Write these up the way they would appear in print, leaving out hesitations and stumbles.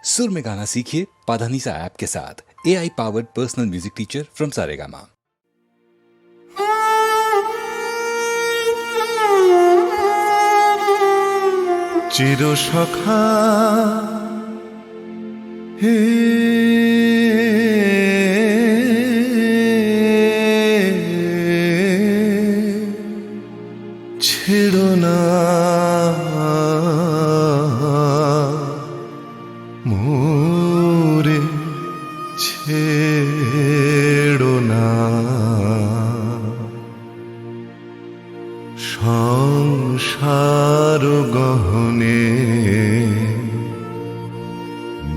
सुर में गाना सीखिए पाधानीसा ऐप के साथ। AI powered personal music teacher from Saregama. চিরসখা হে ছেড়ো না মোরে, ছেড়ো না সংসার গহনে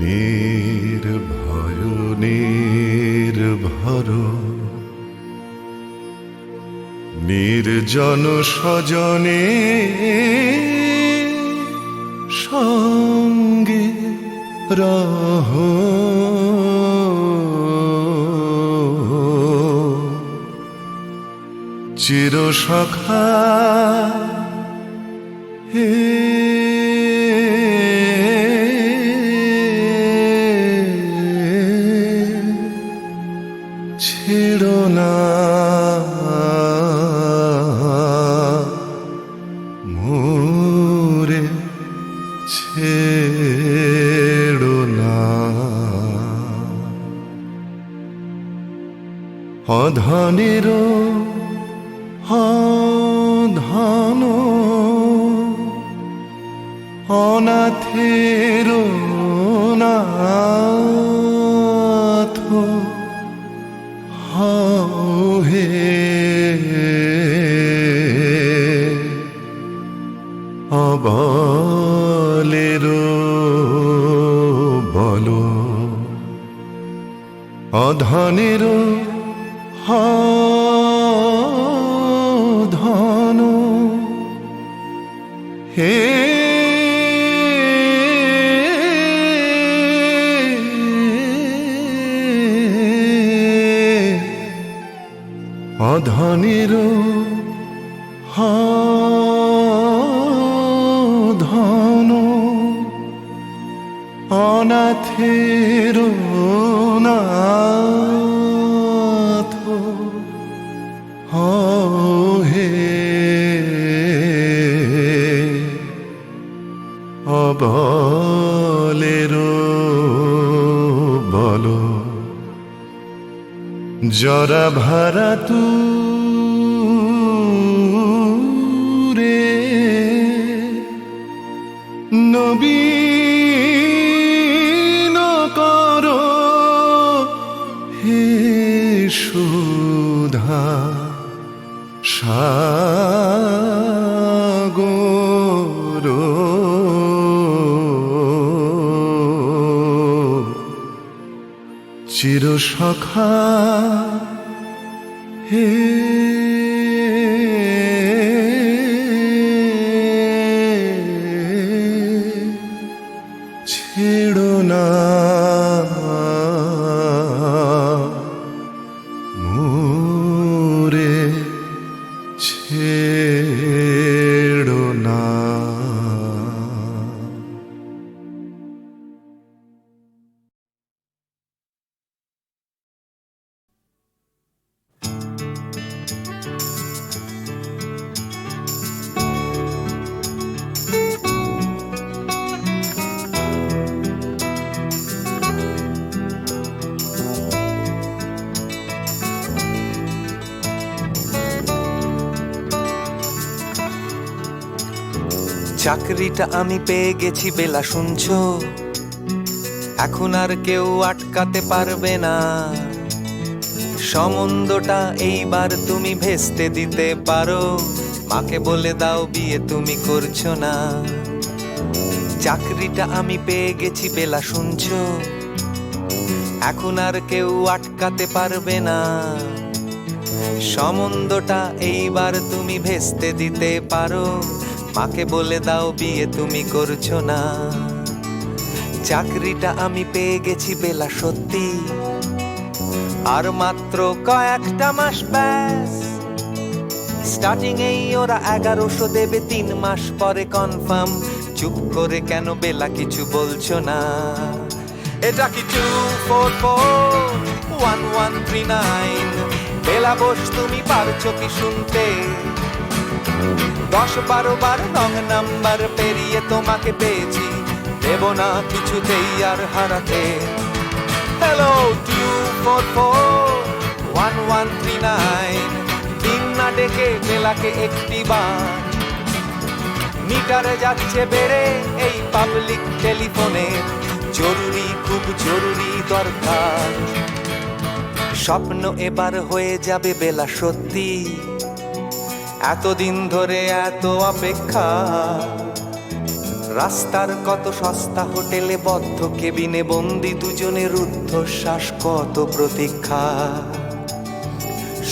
নির্ভয় নির্ভর নির্জন স্বজনে সঙ্গে রহ চিরসখা হে ছেড়ো না মোরে, ছেড়ো না অধনেরও ধন অনাথের নাথ হে অবলের বল অধনের ধন হে অধনের ধন অনাথের নাথ হে অবলের বল জরা ভারা তুরে নবীন কর হে সুধা সাগর চিরসখা হে ছেড়ো না মোরে, ছেড়ো না চাকরিটা আমি পেয়ে গেছি বেলা শুনছো, এখন আর কেউ আটকাতে পারবে না। সম্বন্ধটা এইবার তুমি ভেস্তে দিতে পারো, মাকে বলে দাও বিয়ে তুমি করছো না। চাকরিটা আমি পেয়ে গেছি বেলা শুনছো, এখন আর কেউ আটকাতে পারবে না। সম্বন্ধটা এইবার তুমি ভেস্তে দিতে পারো, মাকে বলে দাও বিয়ে তুমি করছো না। চাকরিটা আমি পেয়ে গেছি বেলা সত্যি, আর মাত্র কয়েকটা মাস ব্যাস। স্টার্টিং এই ওরা 1100 দেবে, 3 মাস পরে কনফার্ম চুপ করে কেন বেলা কিছু বলছো না? এটা কি 2441139? বেলা বোস তুমি পারছো কি শুনতে? 10-12 বার রং নাম্বার পেরিয়ে তোমাকে পেয়েছি, দেব না কিছুতেই আর হারাতে। হ্যালো 2441139, দিন না ডেকে বেলাকে একটি বার। মিটারে যাচ্ছে বেড়ে এই পাবলিক টেলিফোনে, জরুরি খুব জরুরি দরকার। স্বপ্ন এবার হয়ে যাবে বেলা সত্যি, এতদিন ধরে এত অপেক্ষা। রাস্তার কত সস্তা হোটেলে বদ্ধ কেবিনে বন্দি দুজনের রুদ্ধশ্বাস, কত প্রতীক্ষা।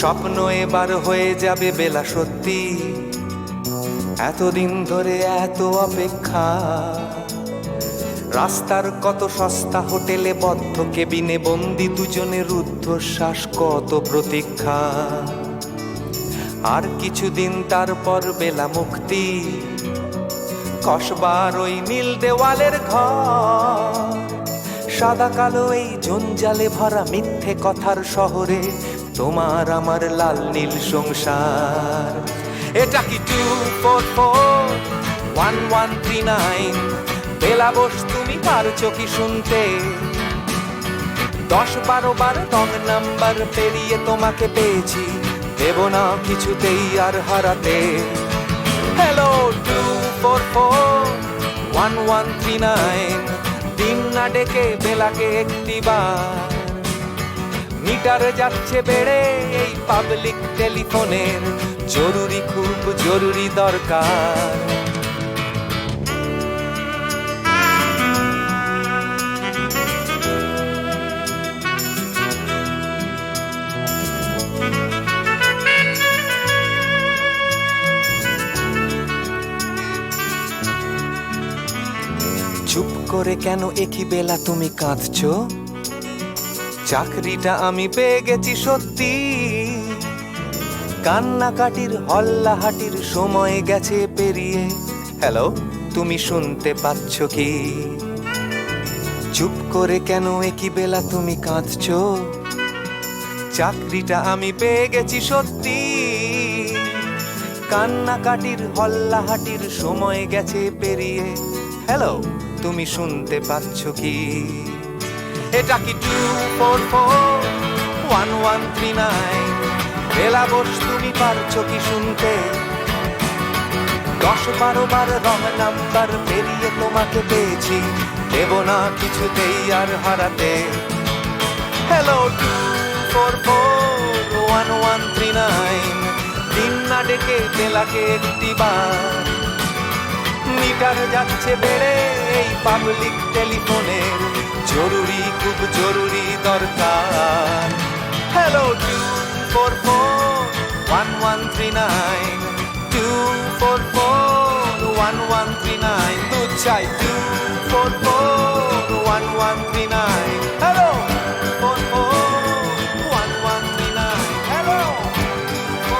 স্বপ্ন এবার হয়ে যাবে বেলা সত্যি, এতদিন ধরে এত অপেক্ষা। রাস্তার কত সস্তা হোটেলে বদ্ধ কেবিনে বন্দি দুজনের রুদ্ধশ্বাস, কত প্রতীক্ষা। আর কিছুদিন তারপর বেলা মুক্তি, কসবার ওই নীল দেওয়ালের ঘর। সাদা কালো এই জঞ্জালে ভরা মিথ্যে কথার শহরে তোমার আমার লাল নীল সংসার। এটা কি 2441139? বেলা বোস তুমি পারছো কি শুনতে? 10-12 বার রং নাম্বার পেরিয়ে তোমাকে পেয়েছি, দেব না কিছুতেই আর হারাতে। হ্যালো 2441139, দিন না ডেকে বেলাকে একটি বার। মিটারে যাচ্ছে বেড়ে এই পাবলিক টেলিফোনের, জরুরি খুব জরুরি দরকার। চুপ করে কেন একই বেলা তুমি কাঁদছো? চাকরিটা আমি পেয়ে গেছি সত্যি, কান্নাকাটির হল্লাহাটির সময় গেছে পেরিয়ে। হ্যালো তুমি শুনতে পাচ্ছ কি? চুপ করে কেন একই বেলা তুমি কাঁদছো? চাকরিটা আমি পেয়ে গেছি সত্যি, কান্নাকাটির হল্লাহাটির সময় গেছে পেরিয়ে। হ্যালো তুমি শুনতে পাচ্ছ কি? এটা কি 2441139? বেলা বোস তুমি পারছো কি শুনতে? 10-12 বার রং নাম্বার পেরিয়ে তোমাকে পেয়েছি, দেব না কিছুতেই আর হারাতে। হ্যালো 2441139, দিন না ডেকে বেলাকে একটি বার। মিটার যাচ্ছে বেড়ে এই পাবলিক টেলিফোনের, জরুরি খুব জরুরি দরকার। হ্যালো 2441139, 2441139, দুধ চাই 2441139। Hello 2441139, hello 2441139।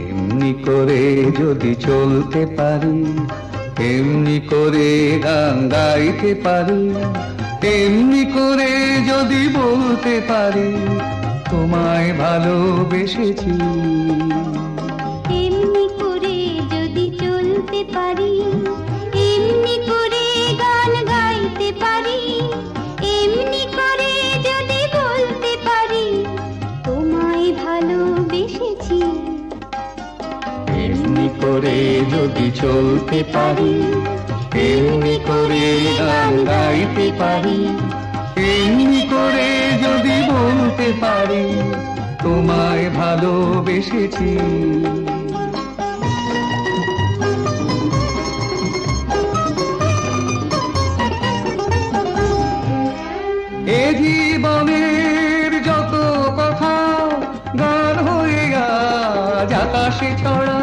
এমনি করে যদি চলতে পারি, এমনি করে গান গাইতে পারি, এমনি করে যদি বলতে পারি তোমায় ভালোবেসেছি। এমনি করে যদি চলতে পারি, এমনি করে গান গাইতে পারি, এমনি করে যদি বলতে পারি তোমায় ভালোবেসেছি। এমনি করে যদি চলতে পারি, এমনি করে গান গাইতে পারি, এমনি করে যদি বলতে পারি তোমায় ভালোবেসেছি। এ জীবনের যত কথা গান হয়ে আজ আকাশে ছড়া,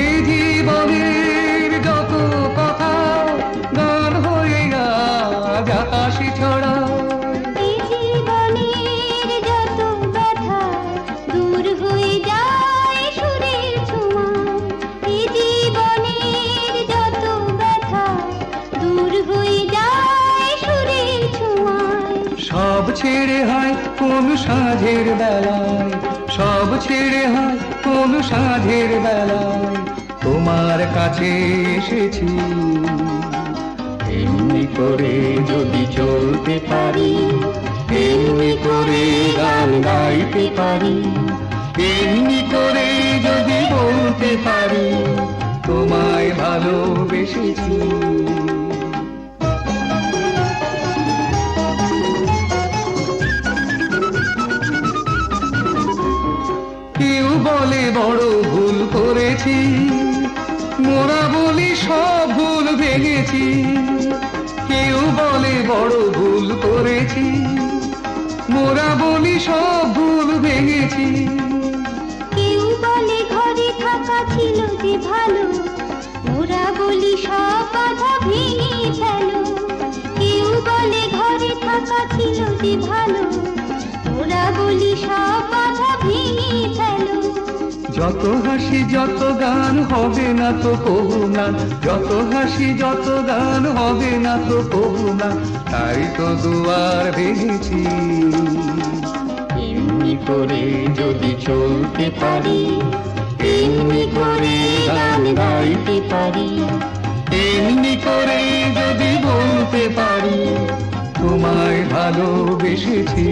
এ জীবনের যত কথা গান হয়ে আজ আকাশে ছড়া। এই জীবনের যত ব্যথা দূর হয়ে যায় সুরের ছোঁয়ায়, এই জীবনের যত ব্যথা দূর হয়ে যায় সুরের ছোঁয়ায়। সব ছেড়ে হয় কোন সাঁঝের বেলায়, সব ছেড়ে হয় কোন সাঁঝের বেলায় তোমার কাছে এসেছি। এমনি করে যদি চলতে পারি, এমনি করে গান গাইতে পারি, এমনি করে যদি বলতে পারি তোমায় ভালোবেসেছি। কেউ বলে বড় ভুল করেছি, মোরা বলি সব ভুল ভেঙেছি। কেউ বলে বড় ভুল করেছি, মোরা বলি সব ভুল ভেঙেছি। কেউ বলে ঘরে থাকা ছিল যে ভালো, ওরা বলি সব বাধা ভেঙে ফেলো। কেউ বলে ঘরে থাকা ছিল যে ভালো, ওরা বলি সব বাধা ভেঙে ফেলো। যত হাসি যত গান হবে না তো কবু না, যত হাসি যত গান হবে না তো কবু না, তাই তো দুয়ার ভেঙেছি। এমনি করে যদি চলতে পারি, এমনি করে গান গাইতে পারি, এমনি করে যদি বলতে পারি তোমায় ভালোবেসেছি।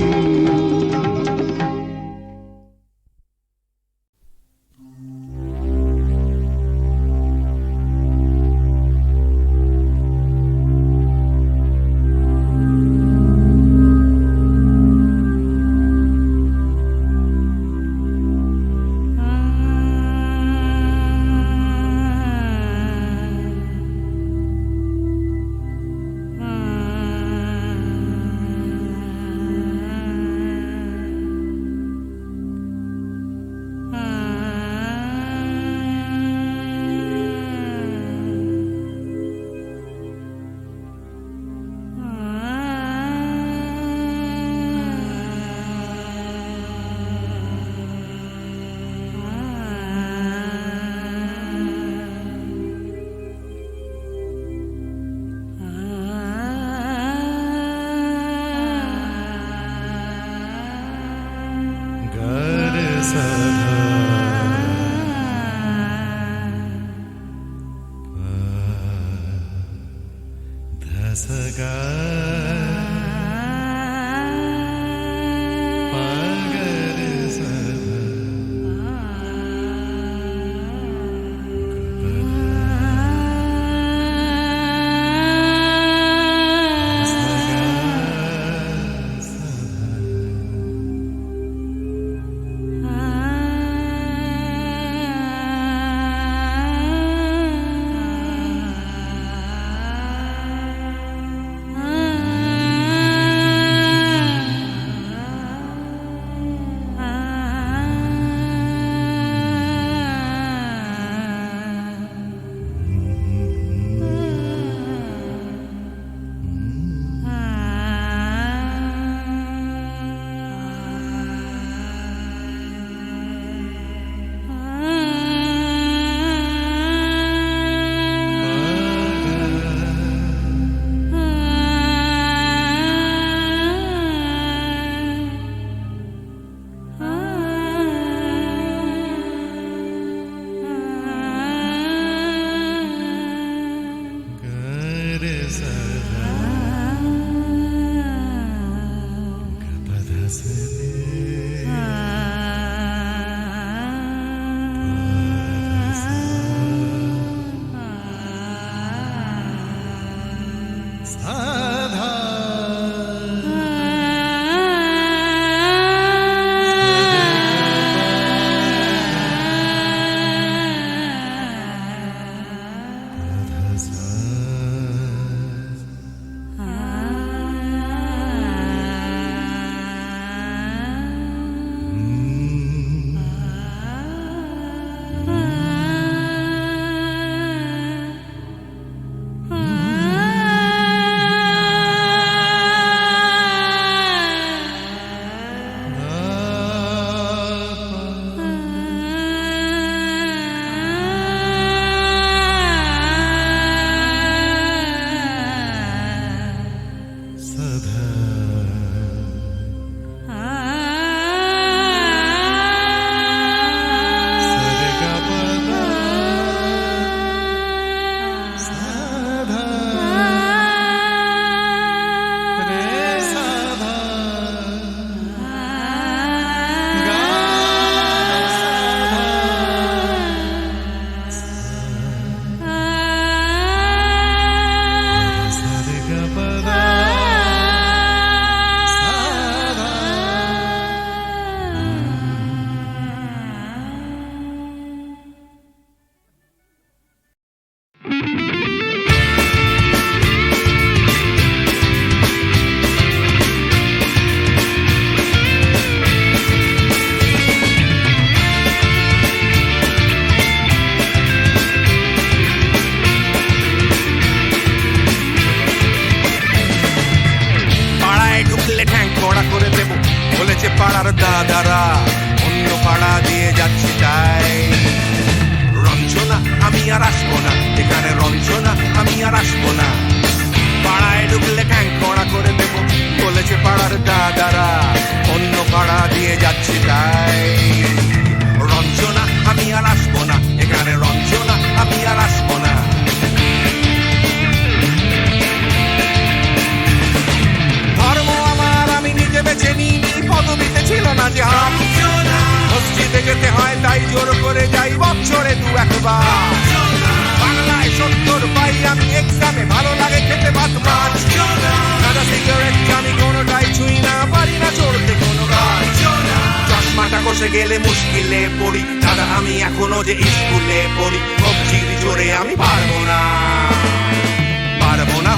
কষে গেলে মুশকিলে পড়ি দাদা আমি এখনো যে স্কুলে পড়ি কবজির জোরে আমি পারবো না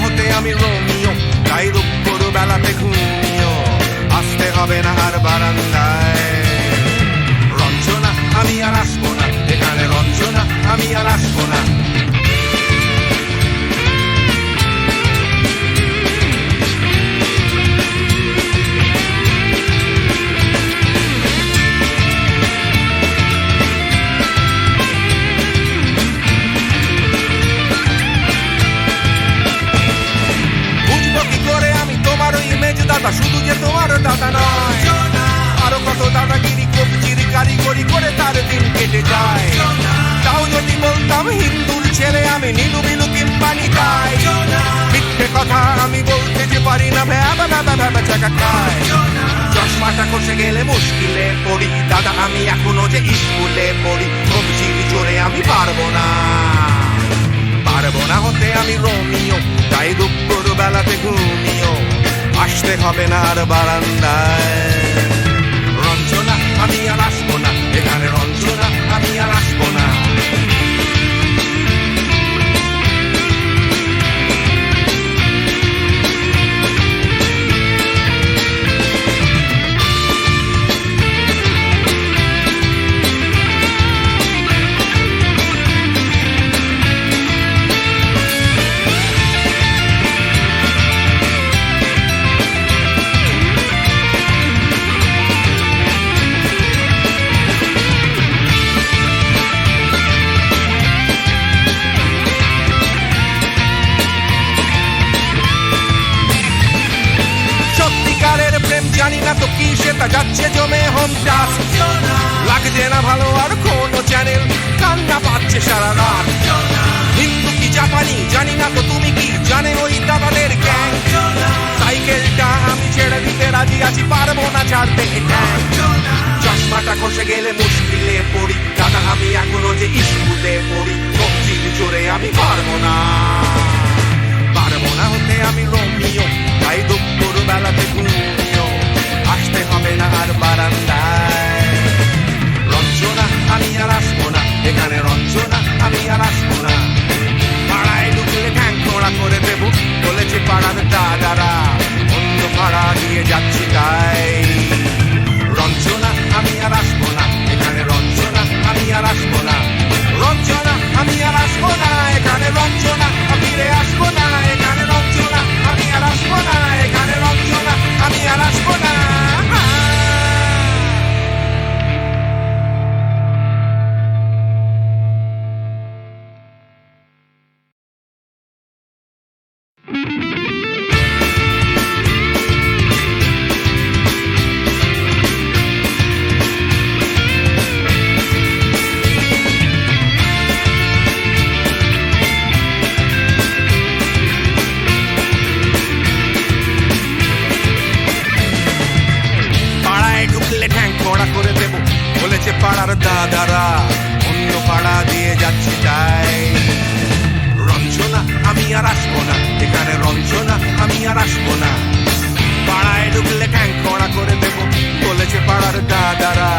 হতে আমি রোমিও তাই দুপুর বেলাতে ঘুমিও আসতে হবে না আর বারান্দায় রঞ্জনা আমি আর আসবো না এখানে রঞ্জনা আমি আর আসবো না দাদা শুধু যে তোমার দাদা নয় আরো কত দাদাগিরি কবজির কারিগরি করে তার দিন কেটে যায় তাও যদি বলতাম হিন্দুর ছেলে আমি নীলু বিলু কিংবা নিতাই মিথ্যে কথা আমি বলতে যে পারি না ভ্যাবা ভ্যাবা ভ্যাবা চাকা খায় চশমাটা কষে গেলে মুশকিলে পড়ি দাদা আমি এখনো যে স্কুলে পড়ি কবজির জোরে আমি পারবো না হতে আমি রোমিও তাই দুপুর বেলাতে ঘুমিও আসতে হবে না আর বারান্দায় রঞ্জনা আমি আর আসবো না এখানে রঞ্জনা আমি আর আসবো না জানি না তো কি সেটা যাচ্ছে জমে হোমটাস লাগছে না ভালো আর কোনো চ্যানেল কান্না পাচ্ছে সারা রাত হিন্দু কি জাপানি জানি না তো তুমি কি জানে ওই দাদাদের গ্যাং সাইকেলটা আমি ছেড়ে দিতে রাজি আছি পারবো না ছাড়তে চশমাটা কষে গেলে মুশকিলে পড়ি দাদা আমি এখনো যে স্কুলে পড়ি কবজির জোরে আমি পারবো না হতে আমি রোমিও তাই দুপুর বেলাতে ঘুমিও আসতে হবে না আর বারান্দায় রঞ্জনা আমি আর আসবো না এখানে রঞ্জনা আমি আর আসবো না পাড়ায় ঢুকলে ঠ্যাং খোঁড়া করে দেবো বলেছে পাড়ার দাদারা অন্য পাড়া দিয়ে যাচ্ছি তাই রঞ্জনা আমি আর আসবো না এখানে রঞ্জনা আমি আর আসবো না রঞ্জনা আমি আর আসবো না এখানে রঞ্জনা ফিরে আসবো না এখানে রঞ্জনা আমি আর আসবো না এখানে রঞ্জনা আমি আর আসবো না পাড়ার দাদারা অন্য পাড়া দিয়ে যাচ্ছি তাই রঞ্জনা আমি আর আসবো না এখানে রঞ্জনা আমি আর আসবো না পাড়ায় ঢুকলে ঠ্যাং খোঁড়া করে দেবো বলেছে পাড়ার দাদারা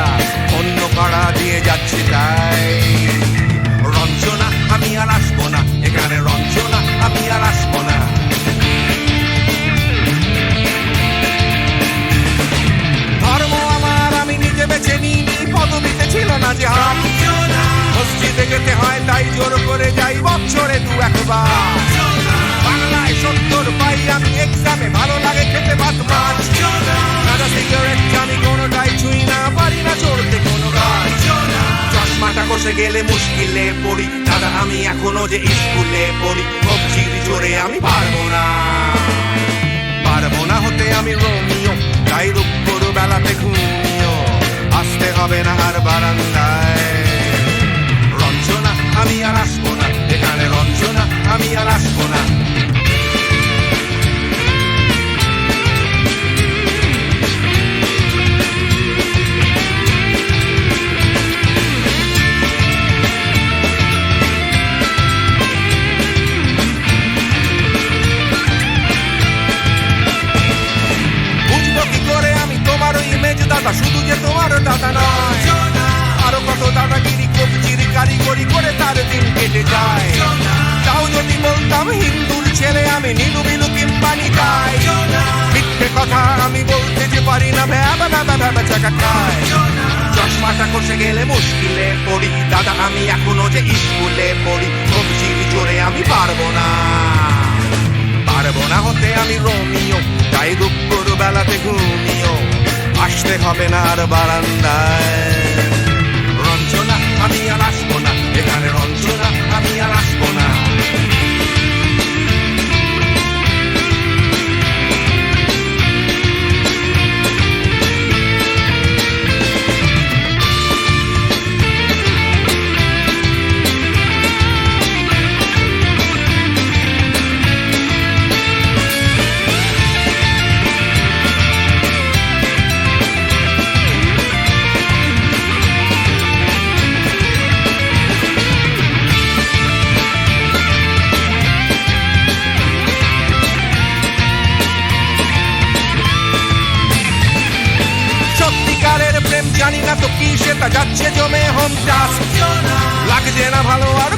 অন্য পাড়া দিয়ে যাচ্ছি তাই রঞ্জনা আমি আর আসবো না এখানে রঞ্জনা আমি আর আসবো না ধর্ম আমার আমি নিজে বেছে নিই পদবিতে ছিল না যে মসজিদে যেতে হয় তাই জোর করে যাই বছরে 2-1 বাংলায় 70 পাই আমি এক্সামে ভালো লাগে খেতে ভাত মাছ সাদা সিগারেট আমি কোনোটাই ছুঁই না পারি না চড়তে কোনো গাছ চশমাটা কষে গেলে মুশকিলে পড়ি দাদা আমি এখনো যে স্কুলে পড়ি কবজির জোরে আমি পারবো না হতে আমি রোমিও তাই দুপুর বেলাতে ঘুমিও আসতে হবে না আর বারান্দায় রঞ্জনা আমি আর আসবো না এখানে রঞ্জনা আমি আর আসবো না বুঝবো কি করে আমি তোমার ইমেজ দাদা শুধু যে তোমার দাদা নয় কারিগরি করে তার দিন কেটে যায় তাও যদি বলতাম হিন্দুর ছেলে আমি নীলু বিলু কিংবা নিতাই মিথ্যে কথা আমি বলতে যে পারি না ভ্যাবা ভ্যাবা ভ্যাবা চাকা খায় চশমাটা কষে গেলে মুশকিলে পড়ি দাদা আমি এখনো যে স্কুলে পড়ি সবজির জোরে আমি পারবো না হতে আমি রোমিও তাই দুপুর বেলাতে ঘুমিও আসতে হবে না আর বারান্দায় রঞ্জনা আমি আর আসবো না এখানে রঞ্জনা আমি আর আসবো না জানি না তো কি সেটা যাচ্ছে জমে হোম টাস্ক লাগছে না ভালো আর